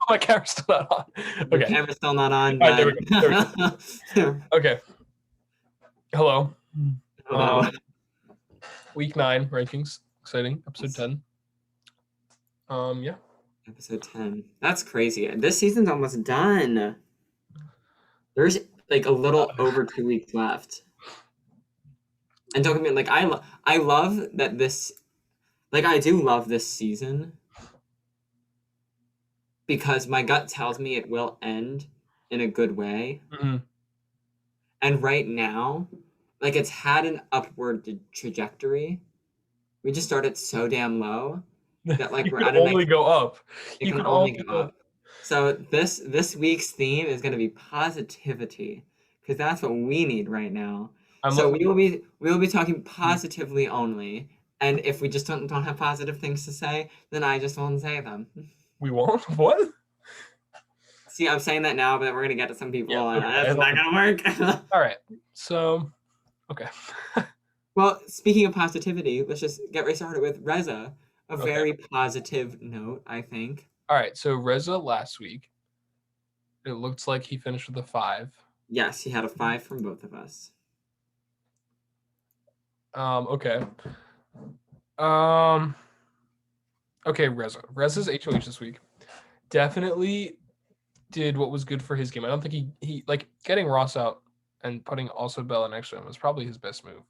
My camera's still not on. Your Okay. camera's still not on, All right, there we but go. There we go. Okay. Hello. hello. Week 9 rankings. Exciting. Episode 10. Yeah. Episode 10. That's crazy. This season's almost done. There's like a little over 2 weeks left. And don't get me like I love that this like I do love this season because my gut tells me it will end in a good way. Mhm. And right now, like it's had an upward trajectory. We just started so damn low that like You we're could at a nice only go up. it You can could only only go go up. So this week's theme is going to be positivity because that's what we need right now. I'm So looking. we will be talking positively only, and if we just don't have positive things to say, then I just won't say them. We won't? What? See, I'm saying that now, but we're gonna get to some Yeah. people, and Okay. that's not gonna work. All right. So, okay. Well, speaking of positivity, let's just get right started with Reza. A Okay. very positive note, I think. All right. So Reza last week, it looks like he finished with a 5. Yes, he had a 5 from both of us. Okay. Okay, Reza. Reza's HOH this week definitely did what was good for his game. I don't think he like getting Ross out and putting also Bella next to him was probably his best move.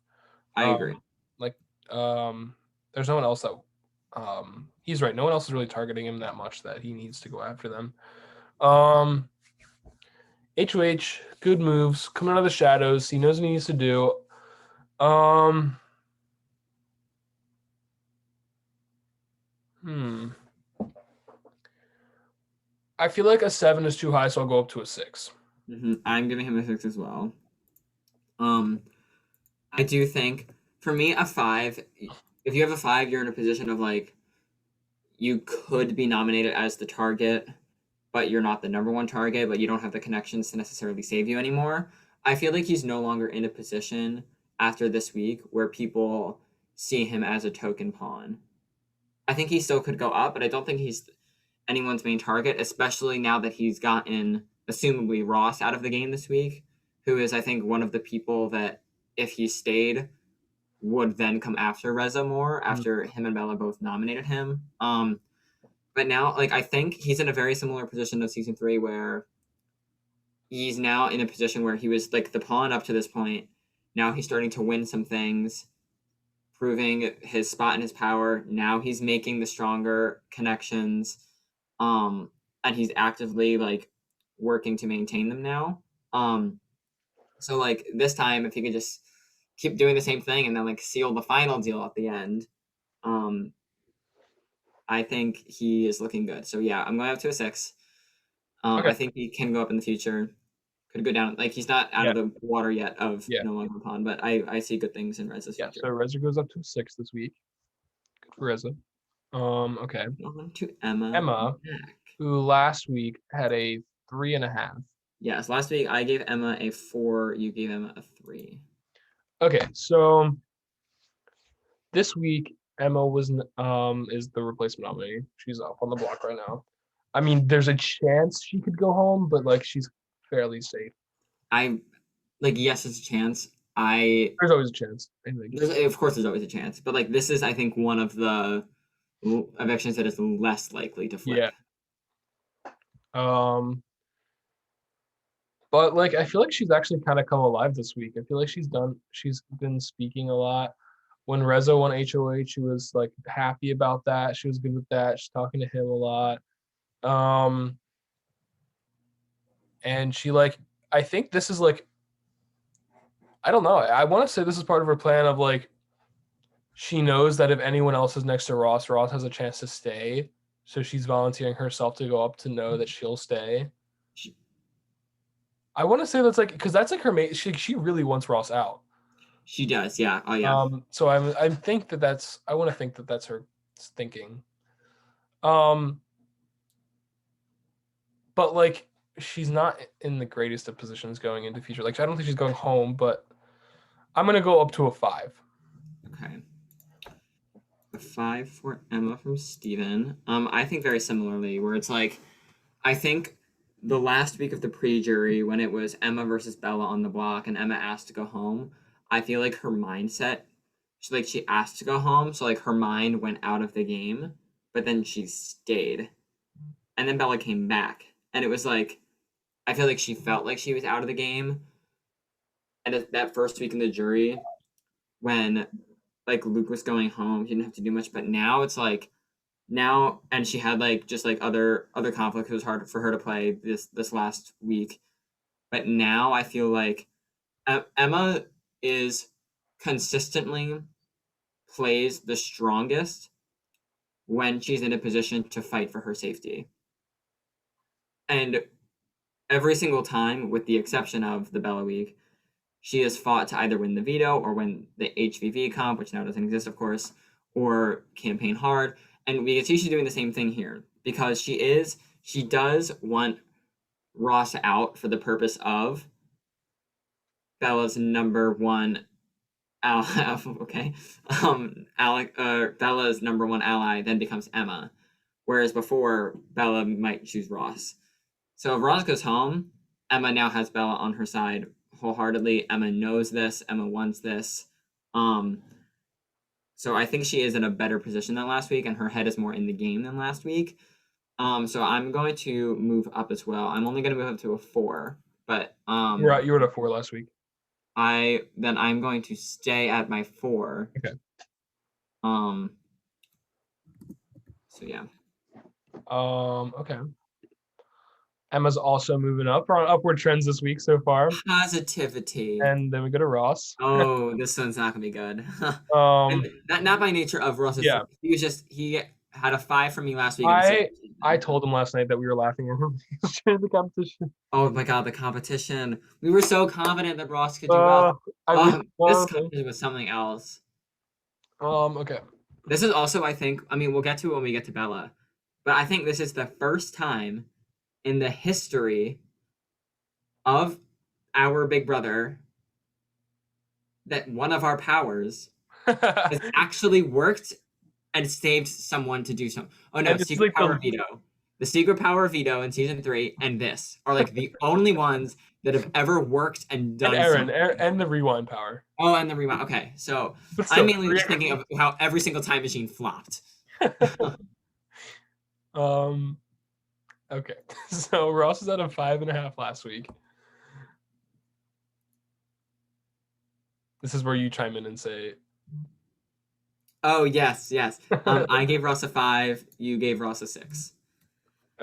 I agree. Like, there's no one else that, he's right. No one else is really targeting him that much that he needs to go after them. HOH, good moves, coming out of the shadows. He knows what he needs to do. I feel like a 7 is too high, so I'll go up to a 6. I'm giving him a 6 as well. I do think for me a 5. If you have a 5, you're in a position of like you could be nominated as the target, but you're not the number one target, but you don't have the connections to necessarily save you anymore. I feel like he's no longer in a position after this week where people see him as a token pawn. I think he still could go up, but I don't think he's anyone's main target, especially now that he's gotten, assumably, Ross out of the game this week, who is, I think, one of the people that, if he stayed, would then come after Reza more, after him and Bella both nominated him. But now, like, I think he's in a very similar position to season 3, where he's now in a position where he was, like, the pawn up to this point. Now he's starting to win some things, proving his spot and his power. Now he's making the stronger connections. And he's actively like working to maintain them now. So like this time, if he could just keep doing the same thing and then like seal the final deal at the end, I think he is looking good. So yeah, I'm going up to a 6. Okay. I think he can go up in the future. Could go down. Like he's not out of the water yet of no longer pawn, but I see good things in Reza's future. So Reza goes up to a 6 this week. Good for Reza. Okay. On to Emma. Emma, who last week had a 3.5. Yes, last week I gave Emma a 4. You gave Emma a 3. Okay, so this week Emma was is the replacement nominee. She's up on the block right now. I mean, there's a chance she could go home, but like she's fairly safe. Yes, it's a chance. There's always a chance. Of course, there's always a chance, but like this is, I think, one of the evictions that is less likely to flip. Yeah. But like I feel like she's actually kind of come alive this week. I feel like she's been speaking a lot. When Reza won HOH, she was like happy about that. She was good with that. She's talking to him a lot. And she like, I think this is like, I don't know. I want to say this is part of her plan of like, she knows that if anyone else is next to Ross, Ross has a chance to stay. So she's volunteering herself to go up to know that she'll stay. I want to say that's like, because that's like her mate. She really wants Ross out. She does, yeah. Oh yeah. So I want to think that that's her thinking. But like she's not in the greatest of positions going into future. Like I don't think she's going home, but I'm gonna go up to a 5. Okay. a 5 for Emma from Steven. I think very similarly, where it's like, I think the last week of the pre-jury, when it was Emma versus Bella on the block and Emma asked to go home, I feel like her mindset, she asked to go home, so like her mind went out of the game, but then she stayed. And then Bella came back. And it was like, I feel like she felt like she was out of the game. And that first week in the jury, when like Luke was going home, he didn't have to do much. But now it's like, now, and she had like just like other conflicts. It was hard for her to play this last week. But now I feel like Emma is consistently plays the strongest when she's in a position to fight for her safety. And every single time, with the exception of the Bella week, she has fought to either win the veto or win the HVV comp, which now doesn't exist, of course, or campaign hard. And we can see she's doing the same thing here because she does want Ross out for the purpose of Bella's number one ally. Okay, Bella's number one ally then becomes Emma, whereas before Bella might choose Ross. So if Ross goes home, Emma now has Bella on her side wholeheartedly. Emma knows this. Emma wants this. So I think she is in a better position than last week, and her head is more in the game than last week. So I'm going to move up as well. I'm only going to move up to a 4, but you were at a 4 last week. I'm going to stay at my 4. Okay. So yeah. Okay. Emma's also moving up. We're on upward trends this week so far. Positivity. And then we go to Ross. Oh, this one's not gonna be good. And not by nature of Ross's. Yeah. He had a 5 from me last week. I told him last night that we were laughing at him during the competition. Oh my god, the competition! We were so confident that Ross could do well. This competition was something else. Okay. This is also, I think, we'll get to it when we get to Bella, but I think this is the first time in the history of our Big Brother that one of our powers has actually worked and saved someone to do something. Oh no, Secret Power Veto. The Secret Power Veto in season 3 and this are like the only ones that have ever worked and done something. And the rewind power. Oh, and the rewind. Okay, so I'm mainly just thinking of how every single time machine flopped. Okay, so Ross is at a 5.5 last week. This is where you chime in and say, oh yes. I gave Ross a 5, you gave Ross a 6.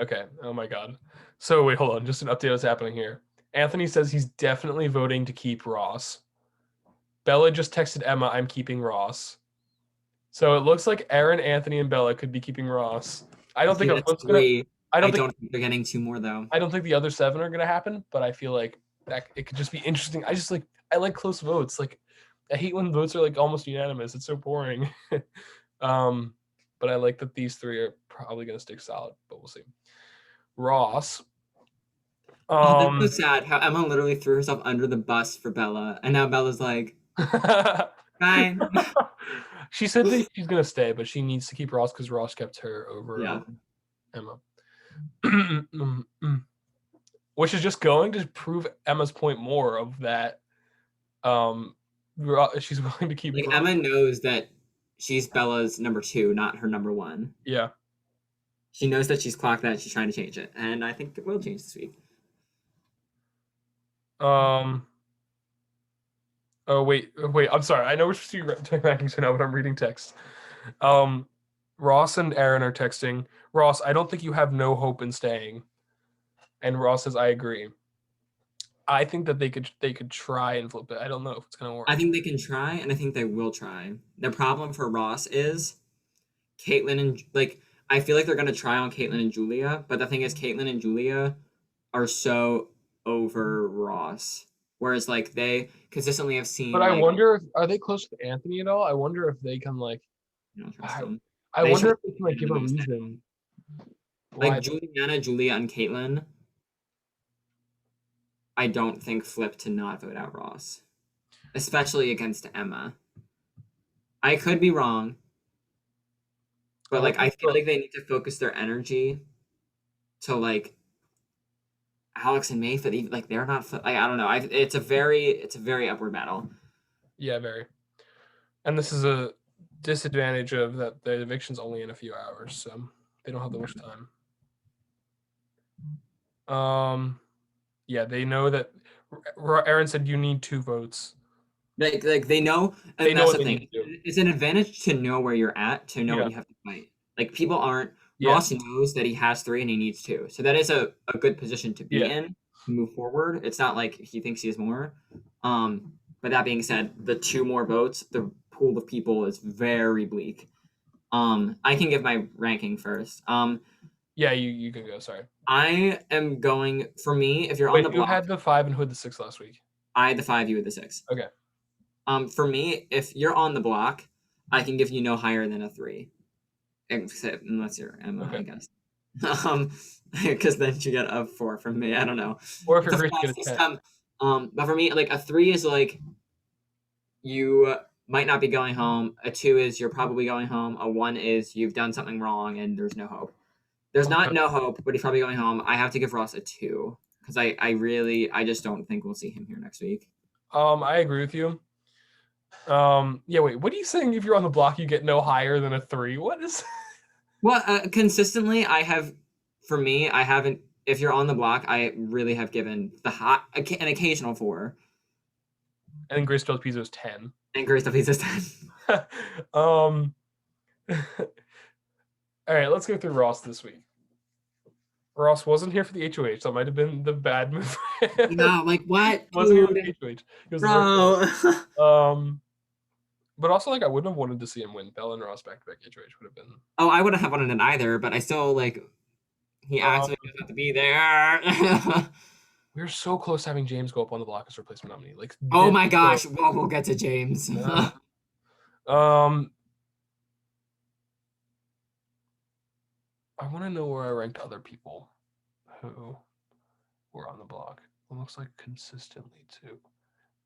Okay, oh my god. So wait, hold on, just an update what's happening here. Anthony says he's definitely voting to keep Ross. Bella just texted Emma, I'm keeping Ross. So it looks like Aaron, Anthony, and Bella could be keeping Ross. I don't think I don't think they're getting 2 more though. I don't think the other 7 are gonna happen, but I feel like that it could just be interesting. I like close votes. Like I hate when votes are like almost unanimous. It's so boring. But I like that these 3 are probably gonna stick solid, but we'll see. Ross. That's so sad how Emma literally threw herself under the bus for Bella, and now Bella's like, fine. She said that she's gonna stay, but she needs to keep Ross because Ross kept her over Emma. Which is just going to prove Emma's point more of that. She's willing to keep. Like Emma knows that she's Bella's number 2, not her number 1. Yeah. She knows that she's clocked that. She's trying to change it, and I think it will change this week. Oh wait. I'm sorry. I know we're supposed to be rankings now, but I'm reading text. Ross and Aaron are texting. Ross, I don't think you have no hope in staying. And Ross says, I agree. I think that they could try and flip it. I don't know if it's gonna work. I think they can try, and I think they will try. The problem for Ross is Caitlyn and I feel like they're gonna try on Caitlyn and Julia, but the thing is, Caitlyn and Julia are so over Ross, whereas like they consistently have seen. But I wonder, are they close to Anthony at all? I wonder if they can like. I wonder if they can like give a reason. Like Juliana, Julia, and Caitlyn, I don't think flip to not vote out Ross, especially against Emma. I could be wrong, But like I feel So- like they need to focus their energy to like Alex and Maeve, but even, like they're not. Like, I don't know. It's a very upward battle. yeah, very. And this is a disadvantage of that the eviction's only in a few hours, so they don't have that much time. Yeah, they know that. Aaron said you need 2 votes. Like they know, They and know that's what the they thing. need to do. It's an advantage to know where you're at, to know what Yeah, you have to fight. Like people aren't. yeah, Ross knows that he has 3 and he needs 2, so that is a good position to be yeah. in to move forward. It's not like he thinks he has more. But that being said, the 2 more votes, the pool of people is very bleak. I can give my ranking first. Yeah, you can go. Sorry. I am going for me. If you're on Wait, the who block, had the 5 and who had the 6 last week? I the 5, you with the 6. Okay. For me, if you're on the block, I can give you no higher than a 3, except unless you're Emma, I Okay. guess. Um, because then you get a 4 from me. I don't know. Or if It's you're a Grace, 5, you get a 6 10. come. But for me, like a 3 is like you might not be going home. A 2 is you're probably going home. A 1 is you've done something wrong and there's no hope. There's not Okay. no hope, but he's probably going home. I have to give Ross a 2 because I just don't think we'll see him here next week. I agree with you. Yeah, wait, what are you saying if you're on the block you get no higher than a 3? What is Well, consistently, for me, I haven't. If you're on the block, I really have given an occasional 4, And then Grace Jones Pizza is 10. and Grace Duffy's is 10. All right, let's go through Ross this week. Ross wasn't here for the HOH. That might have been the bad move for him. No, like what, Wasn't here for dude, the HOH. He was there. bro? But also like I wouldn't have wanted to see him win. Bell and Ross back to back HOH would have been. Oh, I wouldn't have wanted it either, but I still like. He asked Um, me not to be there. we were so close to having James go up on the block as replacement nominee. Like, Oh this my gosh! close. Well, we'll get to James. Yeah. I want to know where I ranked other people who were on the block. It looks like consistently too.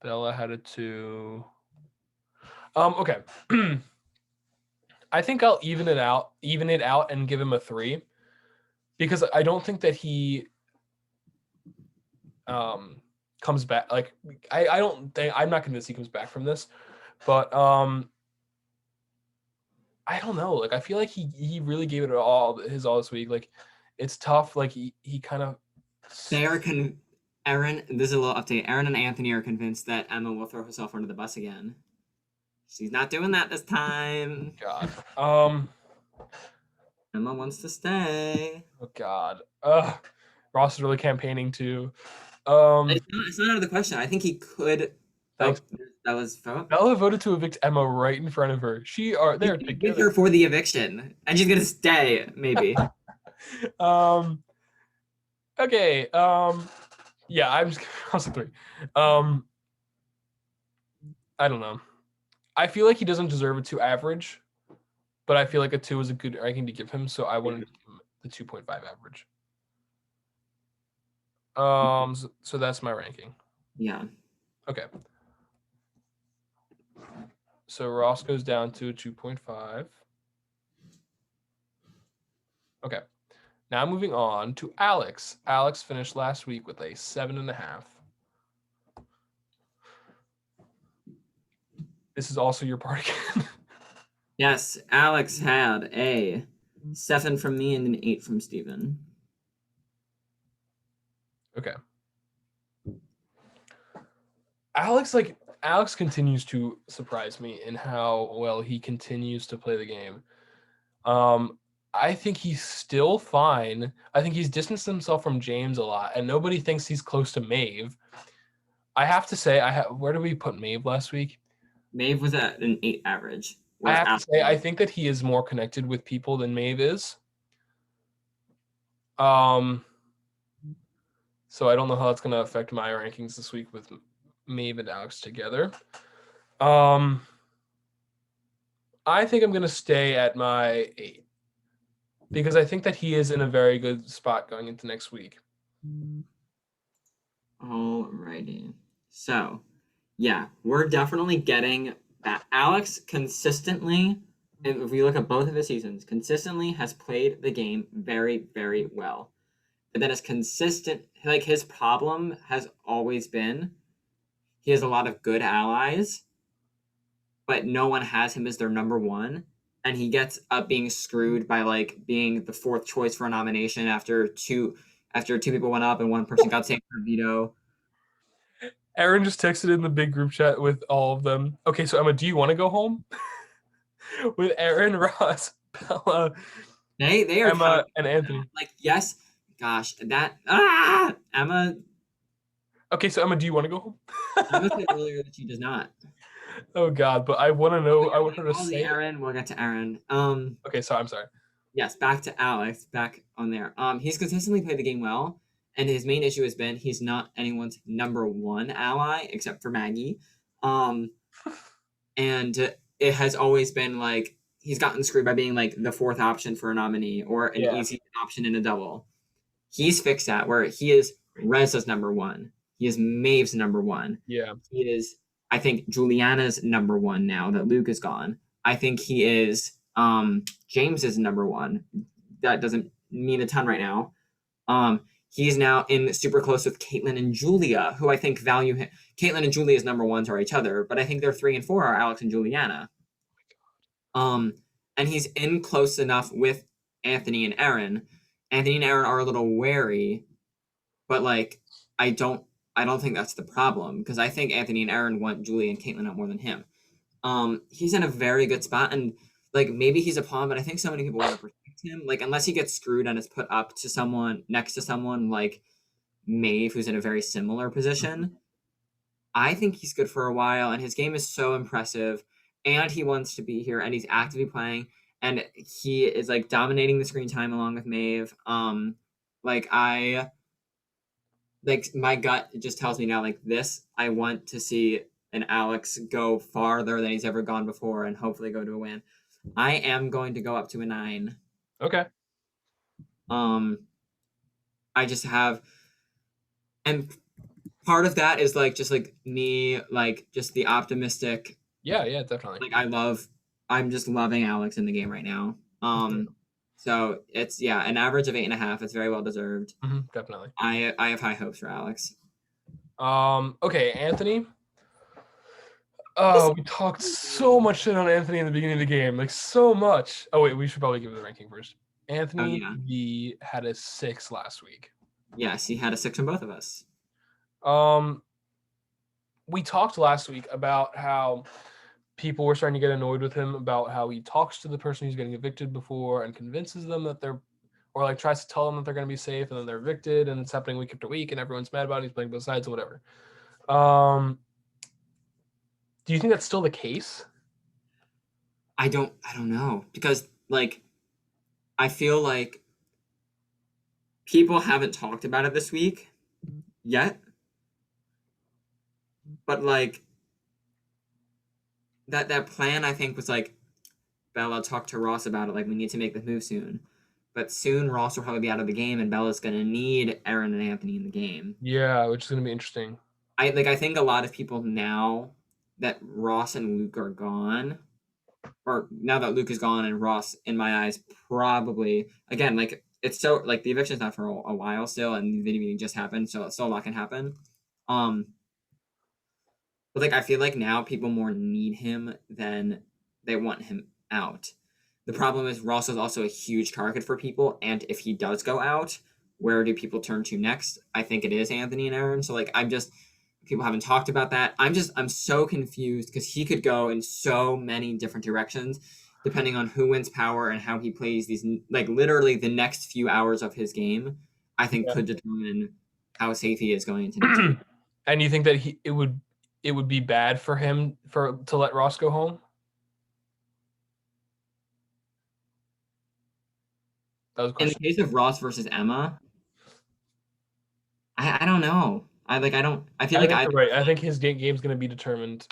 Bella had a 2. Okay. I think I'll even it out and give him a 3 because I don't think that he comes back. Like I don't think I'm not convinced he comes back from this, but I don't know. Like I feel like he really gave it all this week. Like it's tough. Like he kind of Aaron, this is a little update. Aaron and Anthony are convinced that Emma will throw herself under the bus again. She's not doing that this time. God. Emma wants to stay. Oh God. Ross is really campaigning too. It's not out of the question. I think he could. Thanks. Oh, that was Bella voted to evict Emma right in front of her. They're with together. her for the eviction, and she's gonna stay. Maybe. Okay. Yeah, I'm just also 3. I don't know. I feel like he doesn't deserve a 2 average, but I feel like a 2 is a good ranking to give him, so I wouldn't give him the 2.5 average. So that's my ranking. Yeah. Okay. So Ross goes down to a 2.5. Okay. Now moving on to Alex. Alex finished last week with a 7.5. This is also your part again. Yes, Alex had a 7 from me and an 8 from Steven. Okay. Alex continues to surprise me in how well he continues to play the game. I think he's still fine. I think he's distanced himself from James a lot, and nobody thinks he's close to Maeve. I have to say, where did we put Maeve last week? Maeve was at an 8 average. I have to say, I think that he is more connected with people than Maeve is. So I don't know how that's going to affect my rankings this week with Maeve and Alex together. I think I'm going to stay at my 8 because I think that he is in a very good spot going into next week. Alrighty. So, yeah, we're definitely getting that. Alex consistently and if we look at both of his seasons, consistently has played the game very, very well. But then is consistent. Like his problem has always been he has a lot of good allies, but no one has him as their number one. And he gets up being screwed by like being the fourth choice for a nomination after two people went up and one person got saved for veto. Aaron just texted in the big group chat with all of them. Okay, so Emma, do you want to go home? With Aaron, Ross, Bella, They are Emma, counting and Anthony. like yes, gosh, that Emma Okay, so Emma, do you want to go home? Emma said earlier that she does not. Oh God, but I want to know. I want her to All the say it. Aaron, we'll get to Aaron. Okay, so I'm sorry. Yes, back to Alex, back on there. He's consistently played the game well, and his main issue has been he's not anyone's number one ally except for Maggie. Um, and it has always been like he's gotten screwed by being like the fourth option for a nominee or an Yeah, easy option in a double. He's fixed that where he is Reza's number one. He is Maeve's number one. yeah, He is, I think, Juliana's number one now that Luke is gone. I think he is James's number one. That doesn't mean a ton right now. He's now in super close with Caitlyn and Julia, who I think value him. Caitlyn and Julia's number ones are each other, but I think their 3 and 4 are Alex and Juliana. Um, and he's in close enough with Anthony and Aaron. Anthony and Aaron are a little wary, but like I don't think that's the problem because I think Anthony and Aaron want Julia and Caitlyn out more than him. He's in a very good spot, and like maybe he's a pawn, but I think so many people want to protect him. Like unless he gets screwed and is put up to someone next to someone like Maeve, who's in a very similar position. I think he's good for a while, and his game is so impressive, and he wants to be here, and he's actively playing, and he is like dominating the screen time along with Maeve. Like I like my gut just tells me now like this. I want to see an Alex go farther than he's ever gone before, and hopefully go to a win. I am going to go up to a 9. okay, Um, I just have, and part of that is like just like me, like just the optimistic. yeah, yeah, definitely. Like I'm just loving Alex in the game right now. So it's an average of 8.5. It's very well deserved. Definitely. I have high hopes for Alex. Okay, Anthony. Oh, we talked so much shit on Anthony in the beginning of the game, like so much. Oh wait, we should probably give the ranking first. Anthony yeah. V had a 6 last week. Yes, he had a 6 from both of us. We talked last week about how people were starting to get annoyed with him about how he talks to the person who's getting evicted before and convinces them that they're, or like tries to tell them that they're going to be safe and then they're evicted and it's happening week after week and everyone's mad about it. He's playing both sides and whatever. Do you think that's still the case? I don't know because like I feel like people haven't talked about it this week yet. But like that plan I think was like Bella talked to Ross about it, like we need to make the move soon. But soon Ross will probably be out of the game and Bella's gonna need Aaron and Anthony in the game. Yeah, which is gonna be interesting. I think a lot of people now that Ross and Luke are gone, or now that Luke is gone and Ross, in my eyes, probably again like it's so like the eviction's not for a while still, and the video meeting just happened, so still a lot can happen. But like I feel like now people more need him than they want him out. The problem is Ross is also a huge target for people, and if he does go out, where do people turn to next? I think it is Anthony and Aaron. So like people haven't talked about that. I'm so confused because he could go in so many different directions depending on who wins power and how he plays these like literally the next few hours of his game. I think could determine how safe he is going into next week. And you think that it would be bad for him to let Ross go home? That was a In question. the case of Ross versus Emma, I don't know. I feel like you're right. I think his game's going to be determined.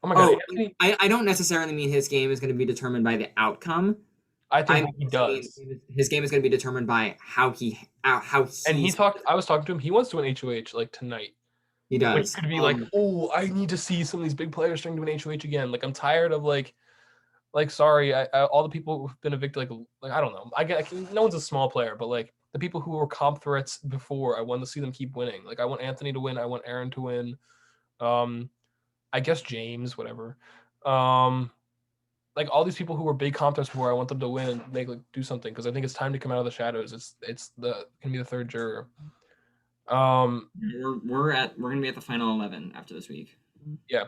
Oh my Oh, god, Anthony, I don't necessarily mean his game is going to be determined by the outcome. I think he does. His game is going to be determined by how he. And I was talking to him. He wants to win HOH like tonight. He does. Which could be like, oh, I need to see some of these big players starting to win HOH again. Like I'm tired of like Like, sorry, all the people who've been evicted, like I don't know. No one's a small player, but like the people who were comp threats before, I want to see them keep winning. Like, I want Anthony to win. I want Aaron to win. I guess James, whatever. Like all these people who were big comp threats before, I want them to win and make like do something because I think it's time to come out of the shadows. It's gonna be the third juror. We're gonna be at the final 11 after this week. Yeah.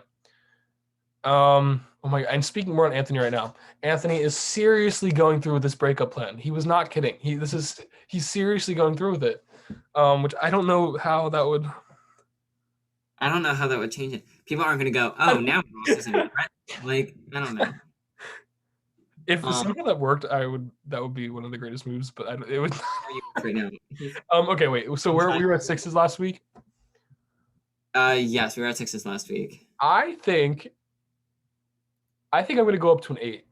Oh my god! I'm speaking more on Anthony right now. Anthony is seriously going through with this breakup plan. He was not kidding. He's seriously going through with it. Which I don't know how that would. I don't know how that would change it. People aren't gonna go, oh, now Ross is in a threat. Like, I don't know. If somehow that worked, that would be one of the greatest moves. But it would. Right now. Okay, wait. So we were at 6s last week. Yes, we were at 6s last week. I think I'm gonna go up to an 8.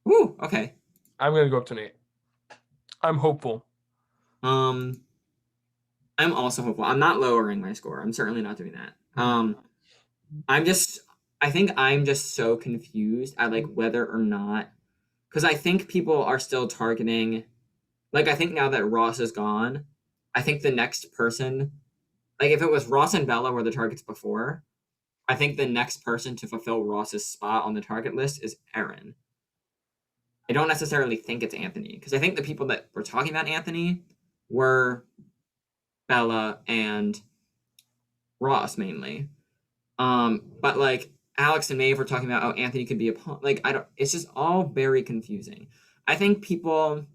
Ooh, okay. I'm gonna go up to an 8. I'm hopeful. I'm also hopeful. I'm not lowering my score. I'm certainly not doing that. I think I'm just so confused at like whether or not, because I think people are still targeting, like I think now that Ross is gone, I think the next person, like if it was Ross and Bella were the targets before, I think the next person to fulfill Ross's spot on the target list is Aaron. I don't necessarily think it's Anthony, because I think the people that were talking about Anthony were Bella and Ross mainly. But like Alex and Maeve were talking about, oh, Anthony could be a pawn. Like it's just all very confusing. I think people.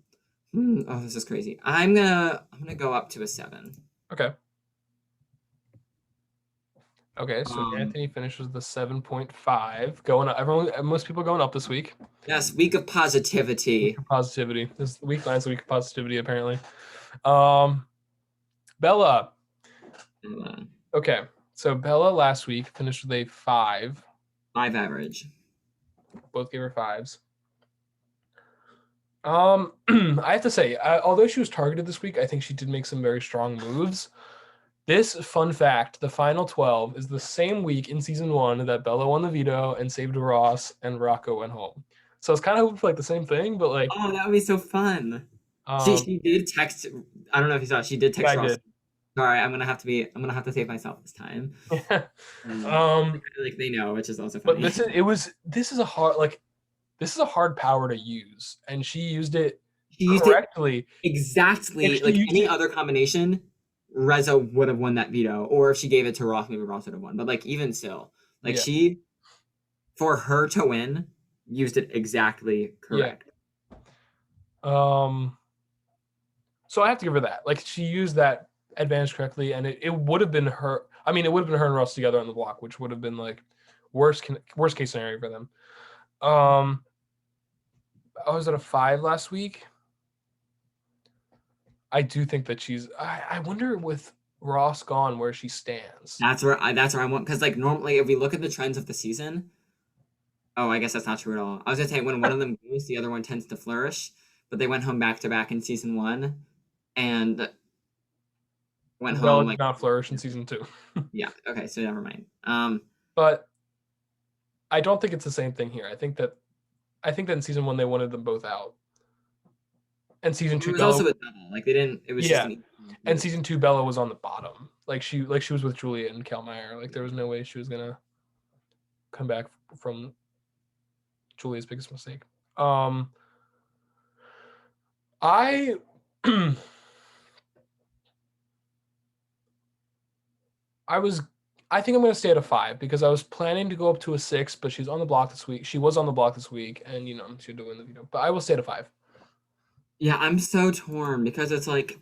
Oh, this is crazy. I'm gonna go up to a 7. Okay. Okay, so Anthony finishes the 7.5, going up. Most people going up this week. Yes, week of positivity. Week of positivity. This week 9 is the week of positivity, apparently. Bella. Okay, so Bella last week finished with a 5. 5 average. Both gave her 5s. I have to say, although she was targeted this week, I think she did make some very strong moves. This fun fact, the final 12 is the same week in season 1 that Bella won the veto and saved Ross and Rocco went home. So it's kind of hoping for like the same thing, but like, oh, that would be so fun. She did text. I don't know if you saw. She did text Ross. Sorry, I'm gonna have to save myself this time. Like they know, which is also funny. But this is a hard power to use, and she used it correctly. Exactly. Like any other combination, Reza would have won that veto, or if she gave it to Ross, maybe Ross would have won. But like even still, like she, for her to win, used it exactly correct. Yeah. So I have to give her that. Like she used that advantage correctly, and it would have been her. I mean, it would have been her and Ross together on the block, which would have been like worst case scenario for them. I was at a 5 last week. I do think that she's. I wonder with Ross gone where she stands. That's where I want, because like normally if we look at the trends of the season. Oh, I guess that's not true at all. I was gonna say when one of them goes, the other one tends to flourish, but they went home back to back in season 1, and went home did not flourish in season 2. Yeah. Okay. So never mind. But I don't think it's the same thing here. I think that in season 1 they wanted them both out. And season 2 it was also a double. Like they didn't. It was just and season 2 Bella was on the bottom. Like she was with Julia and Kalmeyer. Like there was no way she was gonna come back from Julia's biggest mistake. I think I'm going to stay at a 5 because I was planning to go up to a 6, but she's on the block this week. She was on the block this week, and she had to win the veto. But I will stay at a 5. Yeah, I'm so torn because it's like,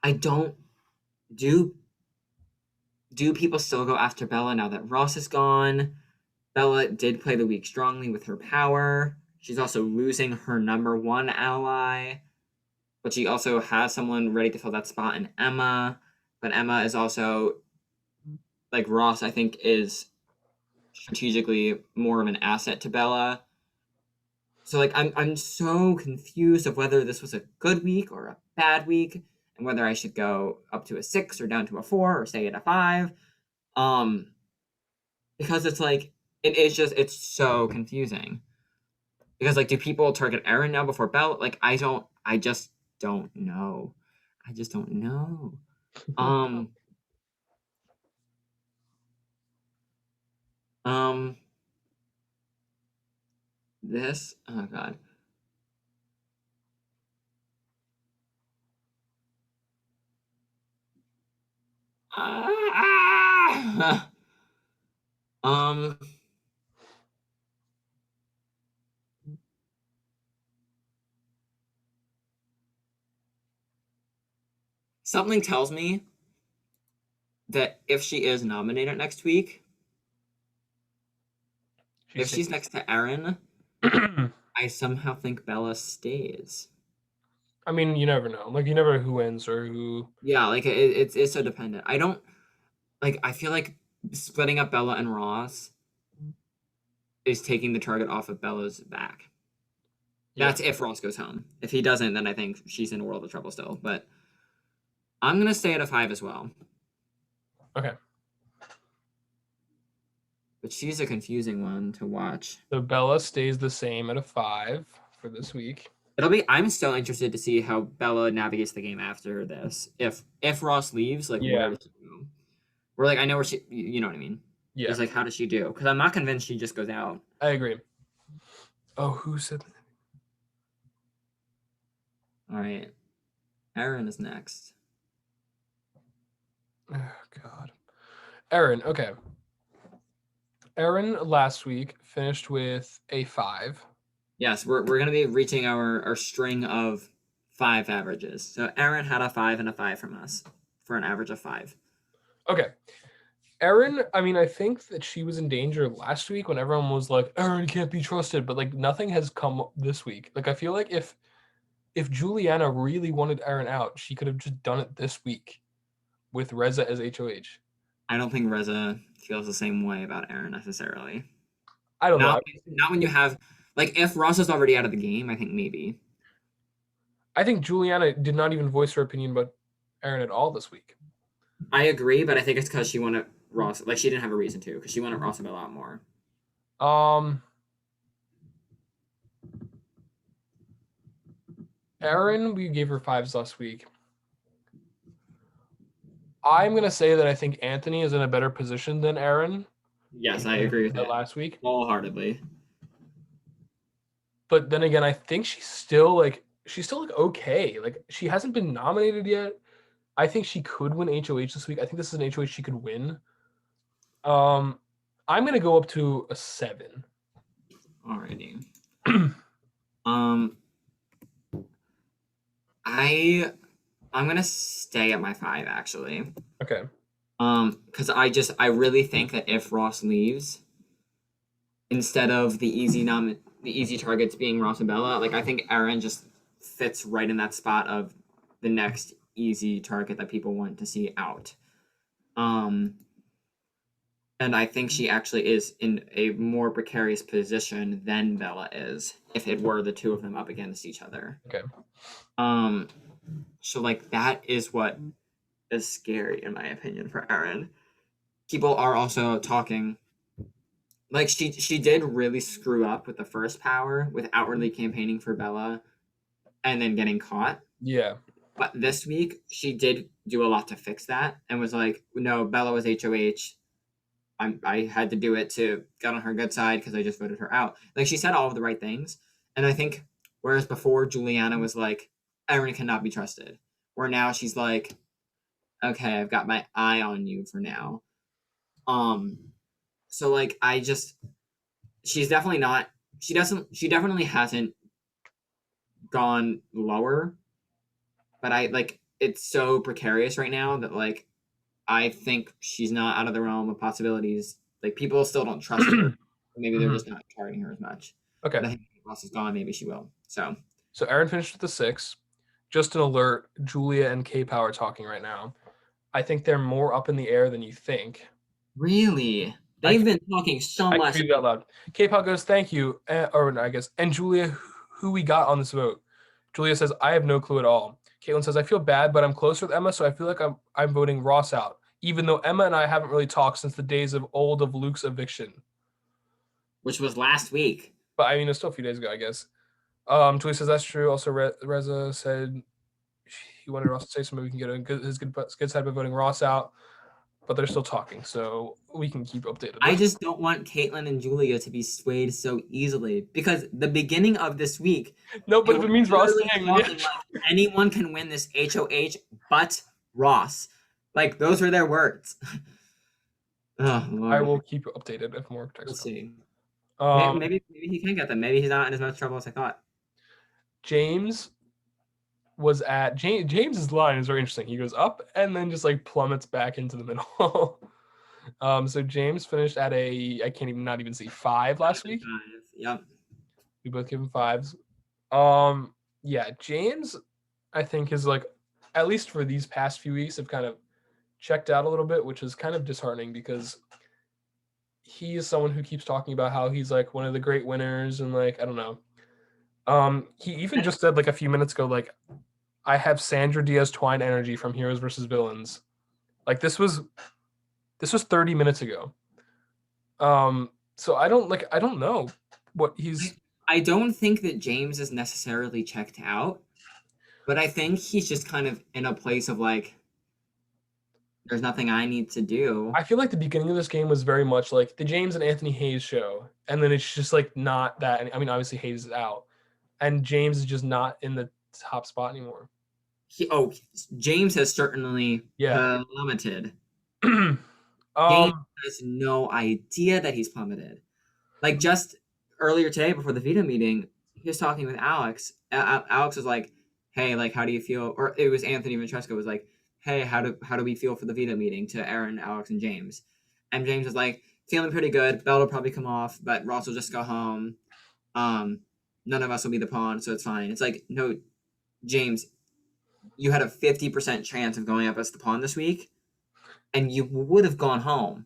I don't do people still go after Bella now that Ross is gone? Bella did play the week strongly with her power. She's also losing her number 1 ally, but she also has someone ready to fill that spot in Emma. But Emma is also, like Ross, I think, is strategically more of an asset to Bella. So like I'm so confused of whether this was a good week or a bad week, and whether I should go up to a 6 or down to a 4 or stay at a 5. Because it's like it's so confusing. Because like, do people target Aaron now before Bella? Like, I just don't know. I just don't know. Um, um, this. Oh God. Ah! um. Something tells me that if she is nominated next week, if she's next to Aaron, I somehow think Bella stays. I mean, you never know. Like, you never know who wins or who. Yeah, like it's so dependent. I don't like. I feel like splitting up Bella and Ross is taking the target off of Bella's back. Yeah. That's if Ross goes home. If he doesn't, then I think she's in a world of trouble still. But I'm gonna stay at a 5 as well. Okay. But she's a confusing one to watch. So Bella stays the same at a 5 for this week. It'll be. I'm still interested to see how Bella navigates the game after this. If Ross leaves, like Yeah. where does she go? We're like, I know where she. You know what I mean? Yeah. It's like, how does she do? Because I'm not convinced she just goes out. I agree. Oh, who said? All right, Aaron is next. Oh God. Aaron. Okay. Aaron last week finished with a 5. Yes, we're gonna be reaching our string of 5 averages. So Aaron had a 5 and a 5 from us for an average of 5. Okay. Aaron, I mean, I think that she was in danger last week when everyone was like, Aaron can't be trusted, but like nothing has come this week. Like I feel like if Juliana really wanted Aaron out, she could have just done it this week with Reza as HOH. I don't think Reza feels the same way about Aaron necessarily. I don't know. Not when you have like if Ross is already out of the game. I think maybe. I think Juliana did not even voice her opinion about Aaron at all this week. I agree, but I think it's because she wanted Ross. Like she didn't have a reason to, because she wanted Ross a lot more. Aaron, we gave her 5s last week. I'm gonna say that I think Anthony is in a better position than Aaron. Yes, I agree with that Last week, wholeheartedly. but then again, I think she's still like okay. Like she hasn't been nominated yet. I think she could win HOH this week. I think this is an HOH she could win. I'm gonna go up to a 7. Alrighty. I'm gonna stay at my 5 actually. Okay. Because I really think that if Ross leaves, instead of the easy targets being Ross and Bella, like I think Aaron just fits right in that spot of the next easy target that people want to see out. And I think she actually is in a more precarious position than Bella is if it were the two of them up against each other. Okay. So like that is what is scary in my opinion for Aaron. People are also talking like she did really screw up with the first power with outwardly campaigning for Bella and then getting caught. Yeah. But this week she did do a lot to fix that and was like, no, Bella was HOH. I had to do it to get on her good side because I just voted her out. Like she said all of the right things. And I think whereas before Juliana was like, Aaron cannot be trusted. Where now she's like, okay, I've got my eye on you for now. So like she's definitely not she definitely hasn't gone lower. But I like it's so precarious right now that like I think she's not out of the realm of possibilities. Like people still don't trust her. Maybe they're just not targeting her as much. Okay. But I think if Ross is gone, maybe she will. So Aaron finished with a 6. Just an alert, Julia and K-Power talking right now. I think they're more up in the air than you think. really, they've been talking so much. I tweeted out loud. K-Power goes, thank you. Or I guess. And Julia, who we got on this vote. Julia says, I have no clue at all. Caitlin says, I feel bad, but I'm closer with Emma, so I feel like I'm voting Ross out, even though Emma and I haven't really talked since the days of old of Luke's eviction. Which was last week. but I mean, it's still a few days ago, I guess. Tui says that's true. Also, Reza said he wanted Ross to say something. We can get his good side by voting Ross out, but they're still talking, so we can keep updated. I just don't want Caitlyn and Julia to be swayed so easily because the beginning of this week, No, but they if it were means Ross literally staying, then talking yeah. like anyone can win this HOH but Ross. Like those were their words. Oh Lord. I will keep you updated if more We'll texts come. see. Um, Maybe he can get them. Maybe he's not in as much trouble as I thought. James was at James's line is very interesting. He goes up and then just like plummets back into the middle. So James finished at I can't even not even see 5 last week. 5. Yep. We both give him 5s. Yeah, James, I think is like, at least for these past few weeks, have kind of checked out a little bit, which is kind of disheartening because he is someone who keeps talking about how he's like one of the great winners and like I don't know. He even just said like a few minutes ago, like I have Sandra Diaz Twine energy from Heroes versus Villains. Like this was 30 minutes ago. So I don't know what he's. I don't think that James is necessarily checked out, but I think he's just kind of in a place of like, there's nothing I need to do. I feel like the beginning of this game was very much like the James and Anthony Hayes show, and then it's just like not that. I mean, obviously Hayes is out, and James is just not in the top spot anymore. James has certainly plummeted. James has no idea that he's plummeted. Like just earlier today, before the veto meeting, he was talking with Alex. Alex was like, "Hey, like, how do you feel?" Or it was Anthony Ventresco was like, "Hey, how do we feel for the veto meeting?" To Aaron, Alex, and James. And James was like, "Feeling pretty good. Bell will probably come off, but Ross will just go home. None of us will be the pawn, so it's fine." It's like, no, James, you had a 50% chance of going up as the pawn this week, and you would have gone home.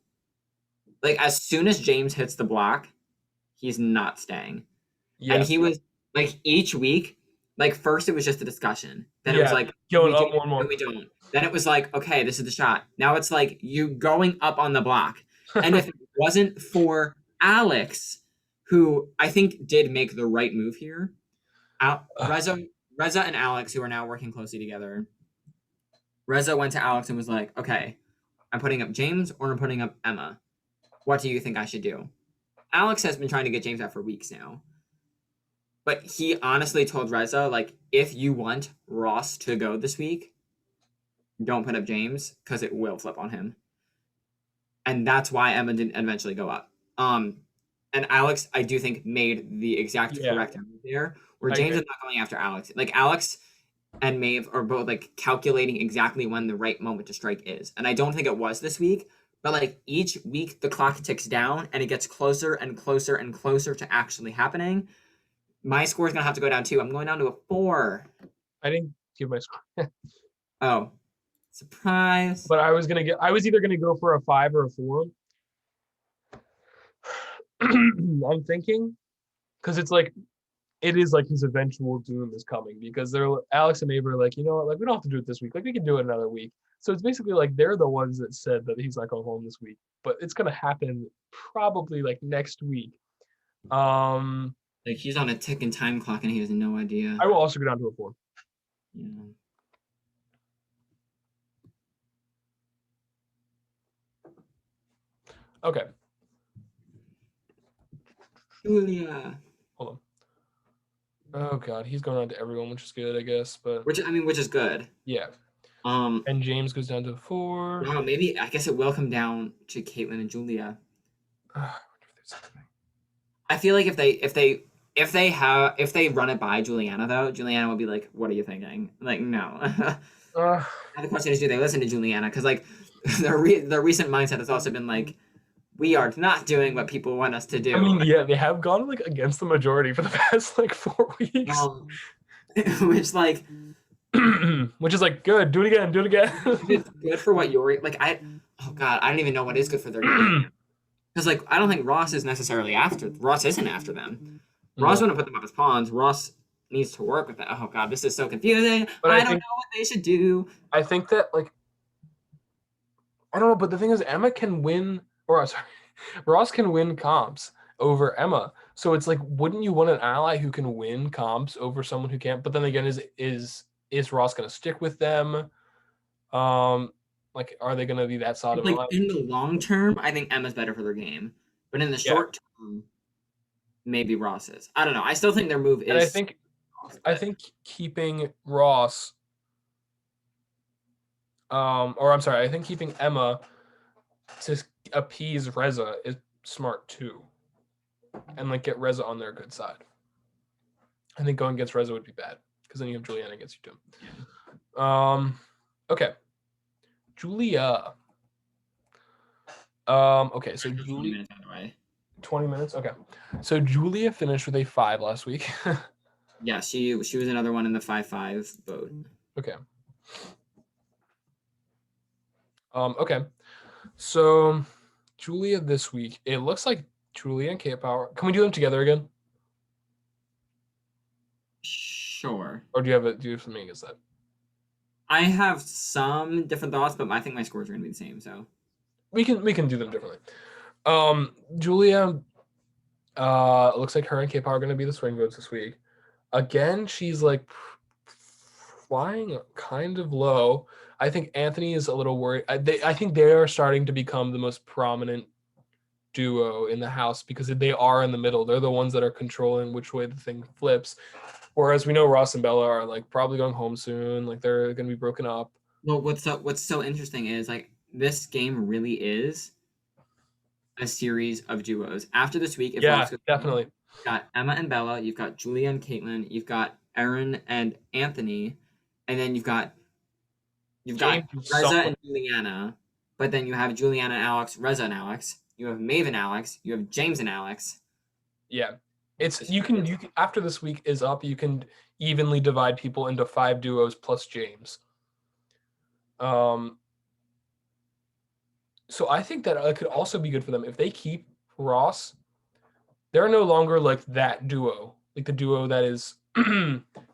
Like as soon as James hits the block, he's not staying. Yeah. And he was like each week, like first it was just a discussion. Then it was like going up more and more. We don't. Then it was like, okay, this is the shot. Now it's like you going up on the block. And if it wasn't for Alex, who I think did make the right move here, Reza and Alex, who are now working closely together. Reza went to Alex and was like, okay, I'm putting up James or I'm putting up Emma. What do you think I should do? Alex has been trying to get James out for weeks now. But he honestly told Reza, like, if you want Ross to go this week, don't put up James because it will flip on him. And that's why Emma didn't eventually go up. And Alex, I do think, made the exact correct move there, where James is not going after Alex. Like, Alex and Maeve are both, like, calculating exactly when the right moment to strike is. And I don't think it was this week. But like each week the clock ticks down and it gets closer and closer and closer to actually happening. My score is gonna have to go down too. I'm going down to a 4. I didn't give my score. Oh, surprise! But I was either gonna go for a 5 or a 4. I'm thinking because it is like his eventual doom is coming because Alex and Maeve are like, you know what, like we don't have to do it this week, like we can do it another week. So it's basically like they're the ones that said that he's not going home this week, but it's gonna happen probably like next week. Like he's on a ticking time clock and he has no idea. I will also go down to a 4. Yeah. Okay. Julia. Hold on. Oh god, he's going on to everyone, which is good, I guess. But which is good. Yeah. And James goes down to 4. Wow, maybe I guess it will come down to Caitlyn and Julia. I feel like if they run it by Juliana though, Juliana will be like, "What are you thinking?" Like, no. The question is, do they listen to Juliana? Because like the recent mindset has also been like, we are not doing what people want us to do. I mean, yeah, they have gone like against the majority for the past like 4 weeks. Which like. Which is like good. Do it again. It's good for what you're like. I don't even know what is good for their game. Because like I don't think Ross isn't after them. Ross wouldn't put them up as pawns. Ross needs to work with that. Oh god, this is so confusing. But I don't know what they should do. I think that like I don't know, but the thing is Emma can win Ross can win comps over Emma. So it's like, wouldn't you want an ally who can win comps over someone who can't? But then again, is Ross going to stick with them? Like, are they going to be that solid of an Like ally? in the long term, I think Emma's better for their game, but in the Yeah, short term, maybe Ross is. I don't know. I still think their move and I is think Ross, I but think keeping Ross, or I'm sorry, I think keeping Emma to appease Reza is smart too, and like get Reza on their good side. I think going against Reza would be bad because then you have Juliana against you too. Okay, Julia. Okay, so 20 minutes out of the way. 20 minutes. Okay, so Julia finished with a 5 last week. Yeah, she was another one in the 5-5 boat. Okay. Okay. So Julia this week, it looks like Julia and Kate Power. Can we do them together again? Sure. Or do you have something against that? I have some different thoughts, but I think my scores are gonna be the same. So We can do them differently. Julia, looks like her and Kate Power are gonna be the swing votes this week. Again, she's like flying kind of low. I think Anthony is a little worried. I think they are starting to become the most prominent duo in the house because they are in the middle. They're the ones that are controlling which way the thing flips. Whereas we know Ross and Bella are like probably going home soon. Like they're going to be broken up. well, what's so interesting is like this game really is a series of duos. After this week, if Yeah, Ross goes, definitely. you've got Emma and Bella, you've got Julia and Caitlin, you've got Aaron and Anthony, and then you've got James is Reza somewhere. and Juliana, but then you have Juliana and Alex, Reza and Alex. You have Maeve and Alex. You have James and Alex. Yeah. It's It's, you can after this week is up, you can evenly divide people into 5 duos plus James. Um so I think that it could also be good for them if they keep Ross. They're no longer like that duo, like the duo that is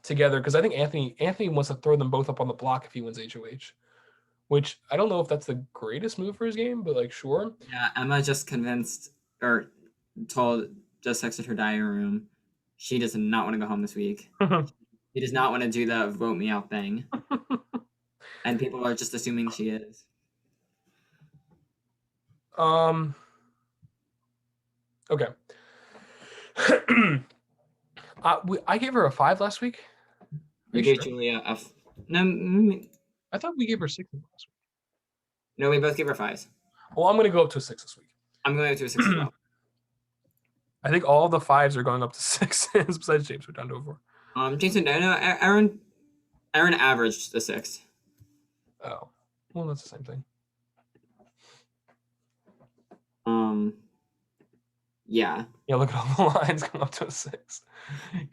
together. Because I think Anthony wants to throw them both up on the block if he wins HOH, which I don't know if that's the greatest move for his game, but like sure. yeah, Emma just convinced or told just texted her diary room. She does not want to go home this week. She does not want to do the vote me out thing. And people are just assuming she is. um. Okay. I gave her a 5 last week. Are You you gave sure? Julia a no. I thought we gave her 6 last week. No, we both gave her fives. Well, I'm gonna go up to a 6 this week. I'm going to a 6 as well. I think all the 5s are going up to 6s besides James. We're down to a 4. Jason, no, Aaron averaged the 6. Oh, well, that's the same thing. Yeah. Yeah, look at all the lines going up to a 6.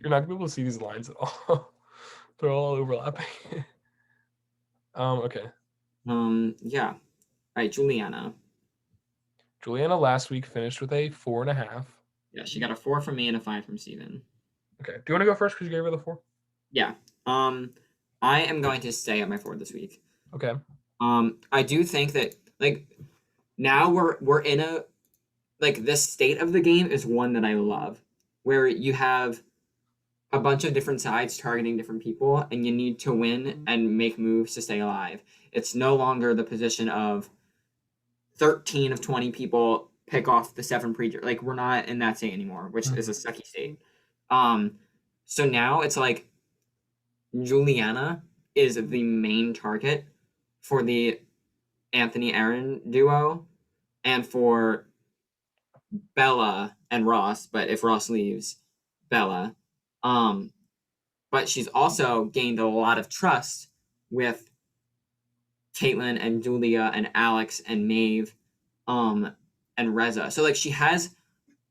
You're not gonna be able to see these lines at all. They're all overlapping. Okay. Yeah. All right, Juliana. Juliana last week finished with a 4.5. Yeah, she got a 4 from me and a 5 from Steven. Okay. Do you want to go first because you gave her the 4? Yeah. I am going to stay at my 4 this week. Okay. I do think that like now we're in a like this state of the game is one that I love, where you have a bunch of different sides targeting different people, and you need to win and make moves to stay alive. It's no longer the position of 13 of 20 people pick off the 7 preacher. Like we're not in that state anymore, which is a sucky state. So now it's like Juliana is the main target for the Anthony Aaron duo and for Bella and Ross, but if Ross leaves, Bella. But she's also gained a lot of trust with Caitlin and Julia and Alex and Maeve, and Reza. So like she has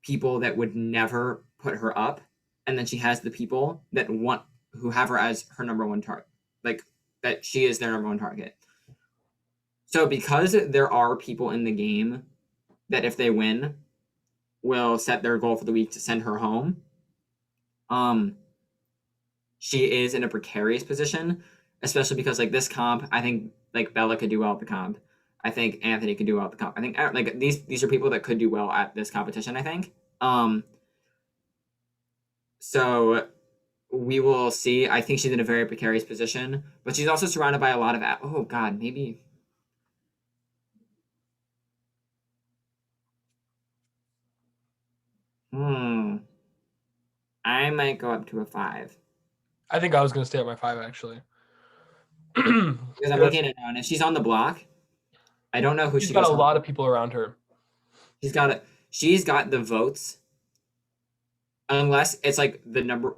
people that would never put her up, and then she has the people that want who have her as her number one target, like that she is their number one target. So because there are people in the game that if they win will set their goal for the week to send her home, she is in a precarious position, especially because like this comp, I think like Bella could do well at the comp. I think Anthony could do well at the comp. I think like these are people that could do well at this competition. I think. So we will see. I think she's in a very precarious position, but she's also surrounded by a lot of. Oh God, maybe. Hmm. I might go up to a 5 I think I was gonna stay at my 5 actually. because I'm looking at it now, and if she's on the block, I don't know who She's she got goes a home. lot of people around her. She's got it. She's got the votes, unless it's like the number.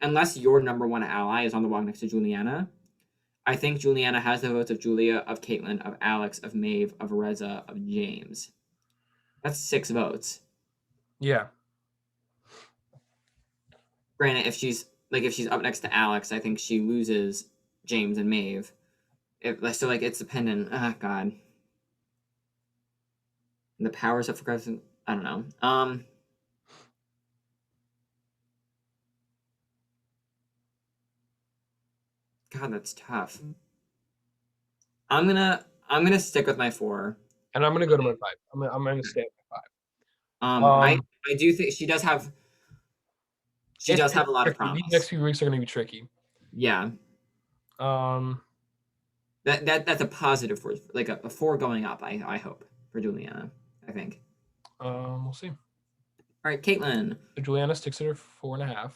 Unless your number one ally is on the block next to Juliana, I think Juliana has the votes of Julia, of Caitlyn, of Alex, of Maeve, of Reza, of James. That's 6 votes. Yeah. Granted, if she's up next to Alex, I think she loses James and Maeve. So it's dependent. Ah, God. The powers of progressive. I don't know. God, that's tough. I'm gonna stick with my 4. And I'm gonna go to my 5. I'm gonna stay at my 5. I I do think she does It's have a lot of tricky. These next promise. few weeks are gonna be tricky. Yeah, Um, that's a positive for like a 4 going up. I hope for Juliana. I think. we'll see. All right, Caitlyn. So Juliana sticks at her 4.5.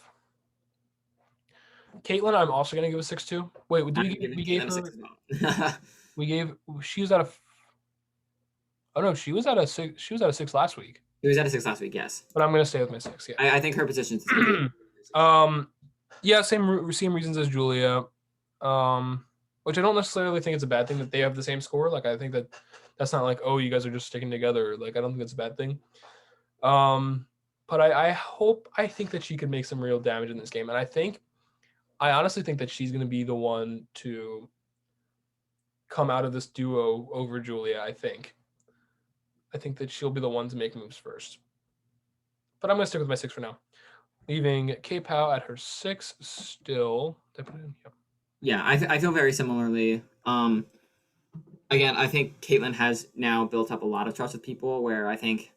Caitlyn, I'm also gonna give a 6 too. Wait, did I'm giving we gave Caitlyn a 6 her? as well. We gave. She was at a. Oh no, she was at a 6. She was at a 6 last week. He was at a 6 last week. Yes, But I'm gonna stay with my 6. Yeah. I think her position is the same. Yeah, same reasons as Julia. Which I don't necessarily think it's a bad thing that they have the same score. Like I think that that's not like, oh, you guys are just sticking together. Like I don't think that's a bad thing. But I think that she could make some real damage in this game, and I honestly think that she's gonna be the one to come out of this duo over Julia. I think that she'll be the one to make moves first. But I'm gonna stick with my 6 for now. Leaving K-Pow at her 6 still. Did I put it in? Yep. Yeah, I feel very similarly. Again, I think Caitlyn has now built up a lot of trust with people. Where I think,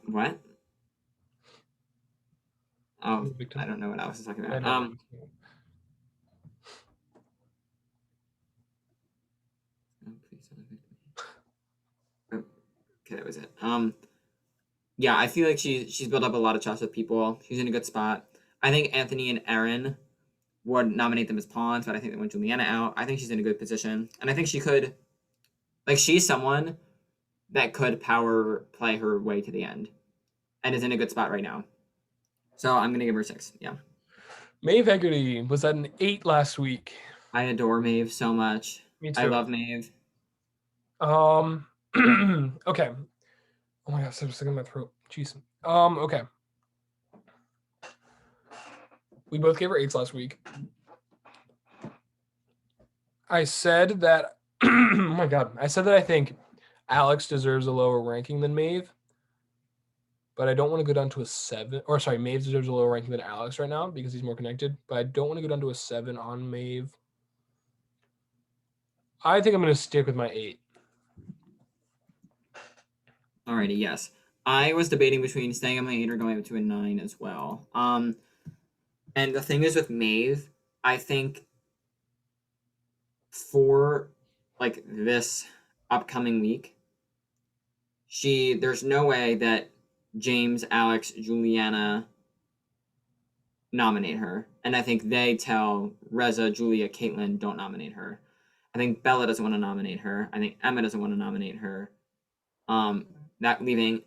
what? Oh, Victim. I don't know what I was talking I about. know. Okay, that was it. Yeah, I feel like she's built up a lot of trust with people. She's in a good spot. I think Anthony and Aaron would nominate them as pawns, but I think they want Juliana out. I think she's in a good position, and I think she could, like, she's someone that could power play her way to the end, and is in a good spot right now. So I'm gonna give her 6. Yeah. Maeve Hegarty was at an 8 last week. I adore Maeve so much. Me I too. love Maeve. Okay. Oh my gosh, I was sticking in my throat. Jeez. Okay. We both gave her 8s last week. I said that oh my god. I said that I think Alex deserves a lower ranking than Maeve. But I don't want to go down to a 7. Or sorry, Maeve deserves a lower ranking than Alex right now because he's more connected. But I don't want to go down to a 7 on Maeve. I think I'm going to stick with my 8. Alrighty, yes. I was debating between staying on my 8 or going up to a 9 as well. And the thing is with Maeve, I think for like this upcoming week, there's no way that James, Alex, Juliana nominate her. And I think they tell Reza, Julia, Caitlyn, don't nominate her. I think Bella doesn't want to nominate her. I think Emma doesn't want to nominate her. That leaving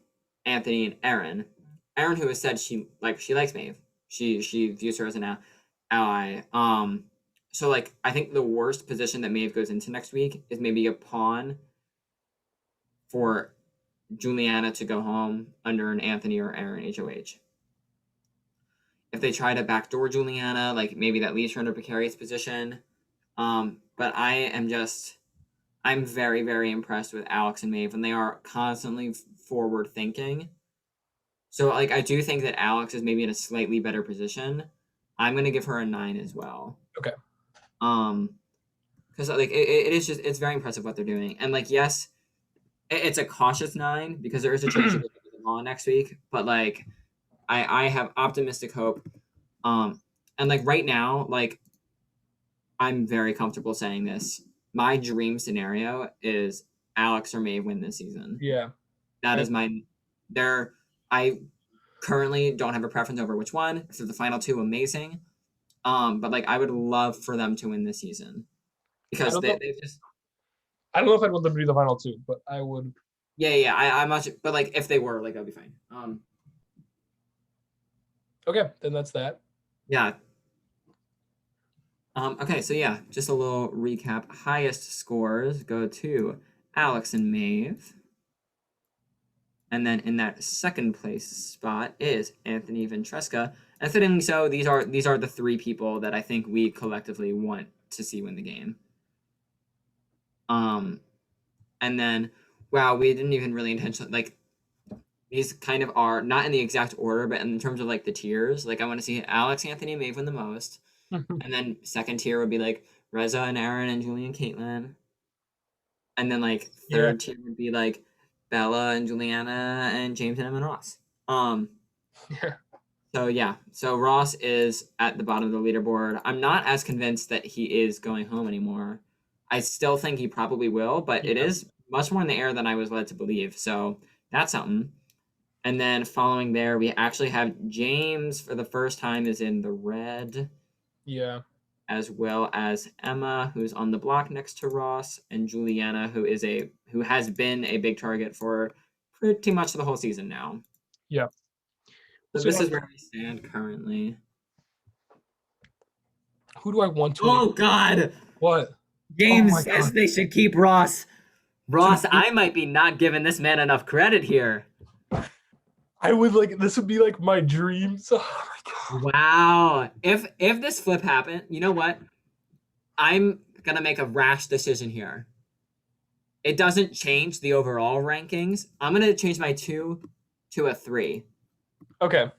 Anthony and Aaron. Aaron, who has said she likes Maeve. She views her as an ally. So like I think the worst position that Maeve goes into next week is maybe a pawn for Juliana to go home under an Anthony or Aaron HOH. If they try to backdoor Juliana, like maybe that leaves her in a precarious position. But I'm very, very impressed with Alex and Maeve, and they are constantly forward thinking. So like I do think that Alex is maybe in a slightly better position. I'm gonna give her a 9 as well. Okay. Because like it is just it's very impressive what they're doing, and like yes, it's a cautious 9 because there is a chance of it on next week, but like I have optimistic hope. And like right now, like I'm very comfortable saying this. My dream scenario is Alex or Maeve win this season. Yeah. That I- is my there. I currently don't have a preference over which one. So the final two, amazing. But like I would love for them to win this season because don't know. they just I don't know if I'd want them to be the final two, but I would. yeah. I'm not. But like if they were, like that'd be fine. Okay, then that's that. Yeah. Okay, so yeah, just a little recap. Highest scores go to Alex and Maeve. And then in that second place spot is Anthony Ventresca. And fittingly so, these are the three people that I think we collectively want to see win the game. And then wow, we didn't even really intentionally like these kind of are not in the exact order, but in terms of like the tiers, like I want to see Alex, Anthony, and Maeve win the most. And then second tier would be like Reza and Aaron and Julie and Caitlin. And then like third tier would be like Bella and Juliana and James and Emma and Ross. Yeah. So yeah, so Ross is at the bottom of the leaderboard. I'm not as convinced that he is going home anymore. I still think he probably will, but it is much more in the air than I was led to believe. So that's something. And then following there, we actually have James for the first time is in the red. Yeah. As well as Emma, who's on the block next to Ross, and Juliana, who has been a big target for pretty much the whole season now. Yeah. So this is where we stand currently. Who do I want to? Oh God! What? James says they should keep Ross. Ross, I might be not giving this man enough credit here. I would like this would be like my dreams. Oh my God. Wow. If this flip happened, you know what? I'm gonna make a rash decision here. It doesn't change the overall rankings. I'm gonna change my 2 to a 3. Okay.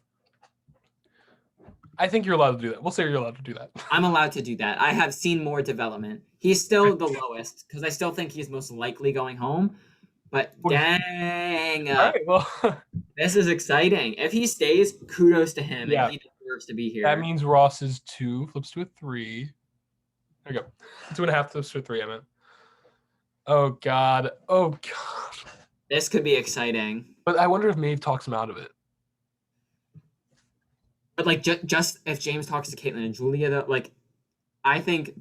I think you're allowed to do that. We'll say you're allowed to do that. I'm allowed to do that. I have seen more development. He's still the lowest because I still think he's most likely going home. But dang, All right, well, this is exciting. If he stays, kudos to him. Yeah. And he deserves to be here. that means Ross's 2 flips to a 3. There you go. 2.5 flips to a 3, I meant. Oh God. Oh God. This could be exciting. But I wonder if Maeve talks him out of it. But like just if James talks to Caitlin and Julia, though, like I think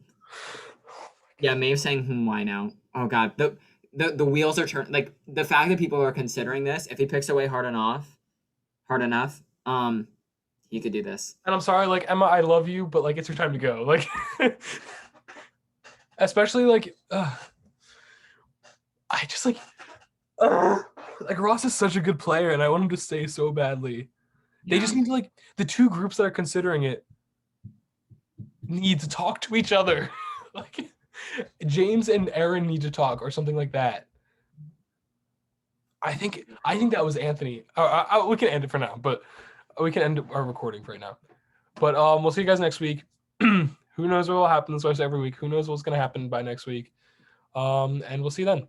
yeah, Maeve saying why now? Oh God. The wheels are turning. Like the fact that people are considering this, if he picks away hard enough, he could do this. And I'm sorry, like Emma, I love you, but like it's your time to go. Like, especially like, I just like Ross is such a good player, and I want him to stay so badly. Yeah. They just need to like the two groups that are considering it need to talk to each other. Like James and Aaron need to talk or something like that. I think that was Anthony. We can end it for now, but we can end our recording for right now. But we'll see you guys next week. Who knows what will happen? This way every week. Who knows what's going to happen by next week? And we'll see you then.